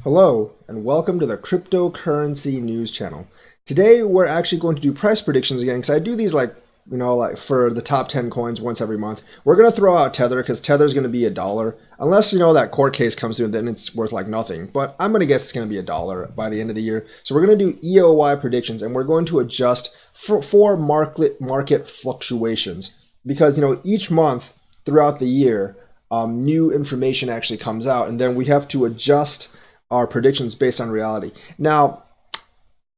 Hello, and welcome to the Cryptocurrency News Channel. Today, we're actually going to do price predictions again, because I do these like for the top 10 coins once every month. We're going to throw out Tether, because Tether is going to be $1. Unless, that court case comes through, then it's worth like nothing. But I'm going to guess it's going to be $1 by the end of the year. So we're going to do EOY predictions, and we're going to adjust for market fluctuations. Because, each month throughout the year, new information actually comes out, and then we have to adjust our predictions based on reality. Now,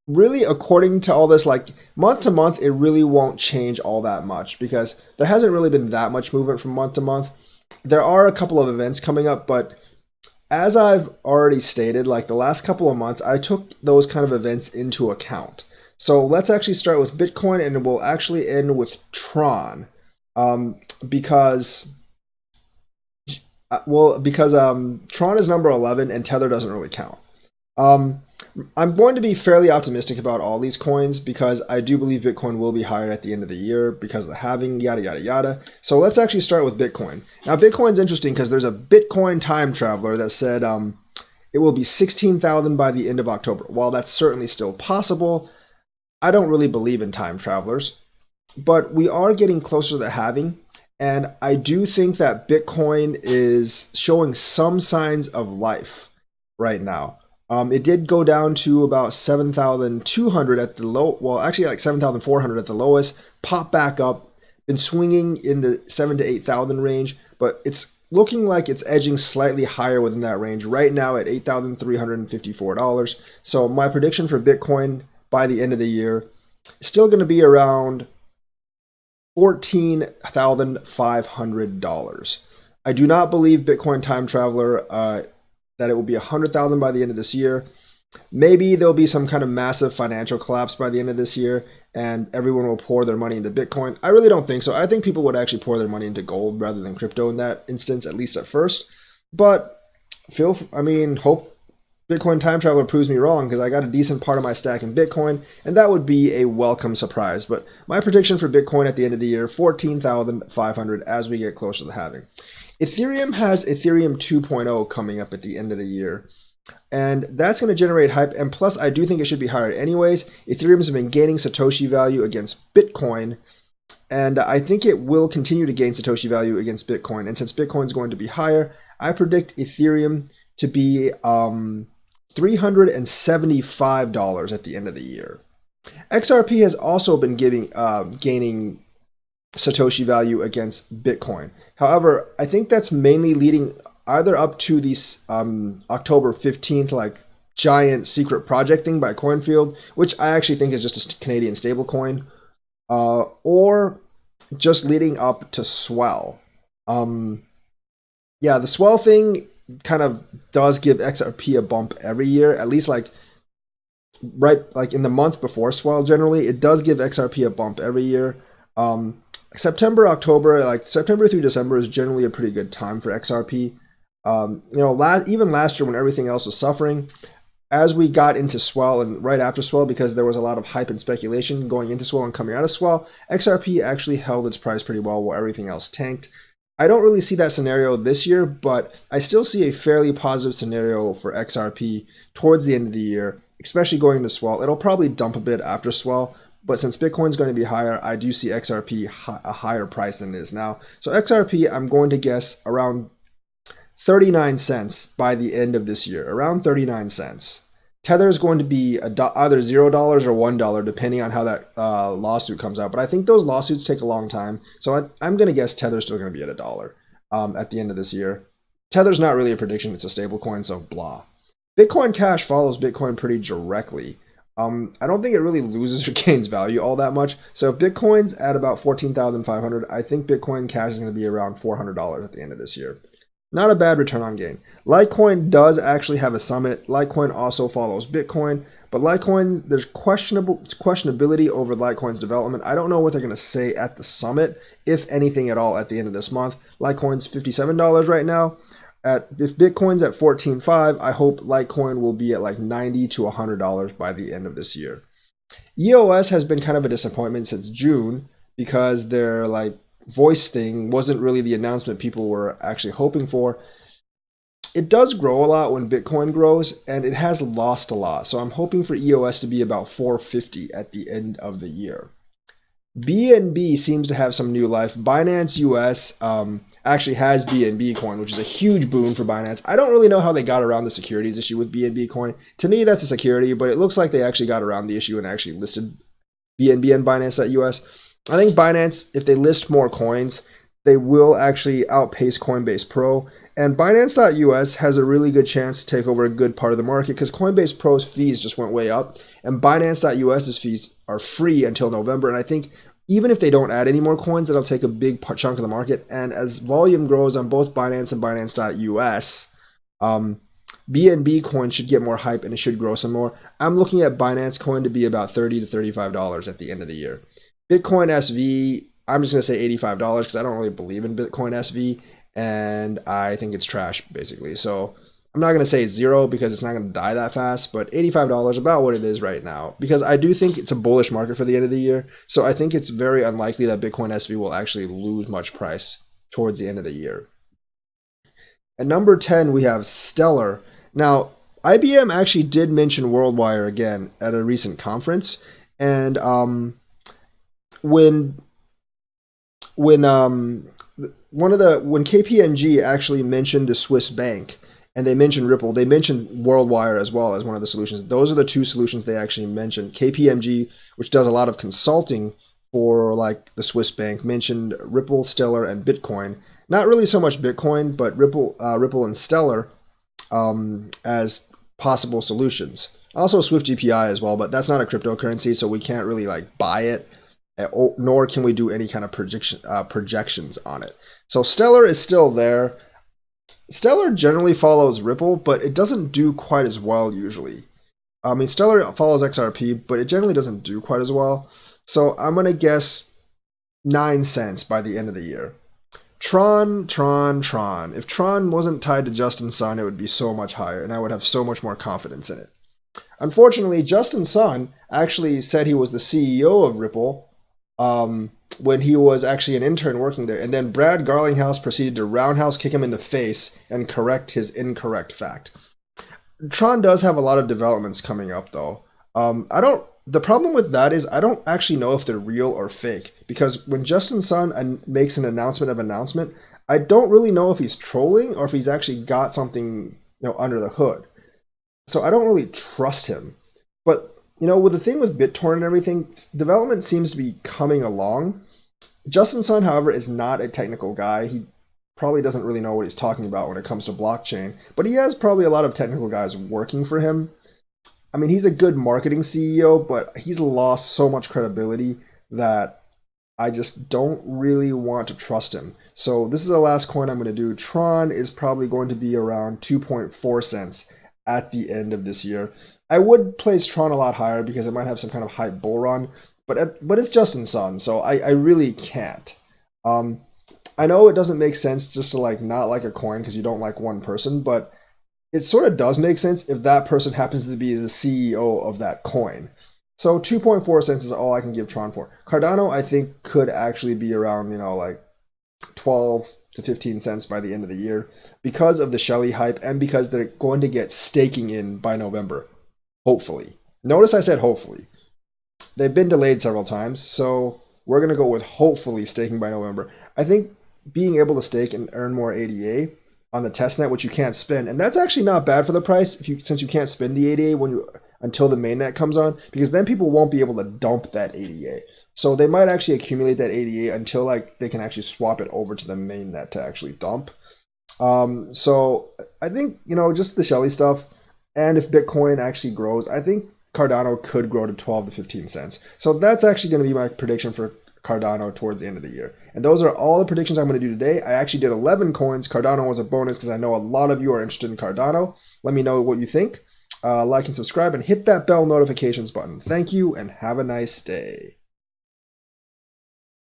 really, according to all this, like month to month, it really won't change all that much because there hasn't really been that much movement from month to month. There are a couple of events coming up, but as I've already stated, like the last couple of months, I took those kind of events into account. So let's actually start with Bitcoin, and we'll actually end with Tron, because Tron is number 11 and Tether doesn't really count. I'm going to be fairly optimistic about all these coins because I do believe Bitcoin will be higher at the end of the year because of the halving, yada, yada, yada. So let's actually start with Bitcoin. Now, Bitcoin's interesting because there's a Bitcoin time traveler that said it will be 16,000 by the end of October. While that's certainly still possible, I don't really believe in time travelers. But we are getting closer to the halving. And I do think that Bitcoin is showing some signs of life right now. It did go down to about 7,200 at the low. Well, actually like 7,400 at the lowest. Pop back up. Been swinging in the 7,000 to 8,000 range. But it's looking like it's edging slightly higher within that range. Right now at $8,354. So my prediction for Bitcoin by the end of the year is still going to be around $14,500. I do not believe Bitcoin Time Traveler that it will be 100,000 by the end of this year. Maybe there'll be some kind of massive financial collapse by the end of this year and everyone will pour their money into Bitcoin. I really don't think so. I think people would actually pour their money into gold rather than crypto in that instance, at least at first. But hope Bitcoin Time Traveler proves me wrong because I got a decent part of my stack in Bitcoin, and that would be a welcome surprise. But my prediction for Bitcoin at the end of the year, 14,500 as we get closer to the halving. Ethereum has Ethereum 2.0 coming up at the end of the year, and that's going to generate hype. And plus, I do think it should be higher anyways. Ethereum has been gaining Satoshi value against Bitcoin, and I think it will continue to gain Satoshi value against Bitcoin. And since Bitcoin is going to be higher, I predict Ethereum to be $375 at the end of the year. XRP has also been gaining Satoshi value against Bitcoin. However, I think that's mainly leading either up to this October 15th like giant secret project thing by Coinfield, which I actually think is just a Canadian stablecoin, or just leading up to Swell. The Swell thing kind of does give XRP a bump every year, at least like in the month before Swell. Generally, it does give XRP a bump every year. September, October, like September through December is generally a pretty good time for XRP. Even last year when everything else was suffering, as we got into Swell and right after Swell, because there was a lot of hype and speculation going into Swell and coming out of Swell, XRP actually held its price pretty well while everything else tanked. I don't really see that scenario this year, but I still see a fairly positive scenario for XRP towards the end of the year, especially going into Swell. It'll probably dump a bit after Swell, but since Bitcoin's going to be higher, I do see XRP a higher price than it is now. So XRP, I'm going to guess around 39 cents by the end of this year, around 39 cents. Tether is going to be either $0 or $1, depending on how that lawsuit comes out. But I think those lawsuits take a long time. So I'm going to guess Tether's still going to be at $1 at the end of this year. Tether's not really a prediction. It's a stable coin, so blah. Bitcoin Cash follows Bitcoin pretty directly. I don't think it really loses or gains value all that much. So if Bitcoin's at about 14,500, I think Bitcoin Cash is going to be around $400 at the end of this year. Not a bad return on gain. Litecoin does actually have a summit. Litecoin also follows Bitcoin, but Litecoin, there's questionability over Litecoin's development. I don't know what they're going to say at the summit, if anything at all, at the end of this month. Litecoin's $57 right now. If Bitcoin's at 14.5, I hope Litecoin will be at like $90 to $100 by the end of this year. EOS has been kind of a disappointment since June because they're like voice thing wasn't really the announcement people were actually hoping for. it does grow a lot when Bitcoin grows, and it has lost a lot. So I'm hoping for EOS to be about 450 at the end of the year. BNB seems to have some new life. Binance US actually has BNB coin, which is a huge boon for Binance. I don't really know how they got around the securities issue with BNB coin. To me, that's a security, but it looks like they actually got around the issue and actually listed BNB and Binance.us. I think Binance, if they list more coins, they will actually outpace Coinbase Pro. And Binance.us has a really good chance to take over a good part of the market because Coinbase Pro's fees just went way up. And Binance.us's fees are free until November. And I think even if they don't add any more coins, that'll take a big chunk of the market. And as volume grows on both Binance and Binance.us, BNB coin should get more hype and it should grow some more. I'm looking at Binance coin to be about $30 to $35 at the end of the year. Bitcoin SV, I'm just going to say $85 because I don't really believe in Bitcoin SV. And I think it's trash, basically. So I'm not going to say 0 because it's not going to die that fast, but $85 about what it is right now. Because I do think it's a bullish market for the end of the year. So I think it's very unlikely that Bitcoin SV will actually lose much price towards the end of the year. At number 10, we have Stellar. Now, IBM actually did mention WorldWire again at a recent conference. And when KPMG actually mentioned the Swiss bank and they mentioned Ripple, they mentioned WorldWire as well as one of the solutions. Those are the two solutions they actually mentioned. KPMG, which does a lot of consulting for like the Swiss bank, mentioned Ripple, Stellar, and Bitcoin. Not really so much Bitcoin, but Ripple and Stellar as possible solutions. Also Swift GPI as well, but that's not a cryptocurrency, so we can't really like buy it, nor can we do any kind of projections on it. So Stellar is still there. Stellar generally follows Ripple, but it doesn't do quite as well usually. I mean, Stellar follows XRP, but it generally doesn't do quite as well. So I'm going to guess 9 cents by the end of the year. Tron. If Tron wasn't tied to Justin Sun, it would be so much higher, and I would have so much more confidence in it. Unfortunately, Justin Sun actually said he was the CEO of Ripple when he was actually an intern working there. And then Brad Garlinghouse proceeded to roundhouse kick him in the face and correct his incorrect fact. Tron does have a lot of developments coming up, though. The problem with that is I don't actually know if they're real or fake, because when Justin Sun makes an announcement, I don't really know if he's trolling or if he's actually got something, under the hood. So I don't really trust him. But, with the thing with BitTorrent and everything, development seems to be coming along. Justin Sun, however, is not a technical guy. He probably doesn't really know what he's talking about when it comes to blockchain, but he has probably a lot of technical guys working for him. I mean, he's a good marketing CEO, but he's lost so much credibility that I just don't really want to trust him. So this is the last coin I'm going to do. Tron is probably going to be around 2.4 cents at the end of this year. I would place Tron a lot higher because it might have some kind of hype bull run, but it's Justin Sun, so I really can't. I know it doesn't make sense just to not like a coin because you don't like one person, but it sort of does make sense if that person happens to be the CEO of that coin. So 2.4 cents is all I can give Tron for. Cardano, I think, could actually be around, 12 to 15 cents by the end of the year because of the Shelly hype and because they're going to get staking in by November. Hopefully. Notice I said hopefully. They've been delayed several times, so we're going to go with hopefully staking by November. I think being able to stake and earn more ADA on the testnet, which you can't spend, and that's actually not bad for the price since you can't spend the ADA until the mainnet comes on, because then people won't be able to dump that ADA. So they might actually accumulate that ADA until they can actually swap it over to the mainnet to actually dump. So I think, just the Shelly stuff, and if Bitcoin actually grows, I think Cardano could grow to 12 to 15 cents. So that's actually going to be my prediction for Cardano towards the end of the year. And those are all the predictions I'm going to do today. I actually did 11 coins. Cardano was a bonus because I know a lot of you are interested in Cardano. Let me know what you think. Like and subscribe and hit that bell notifications button. Thank you and have a nice day.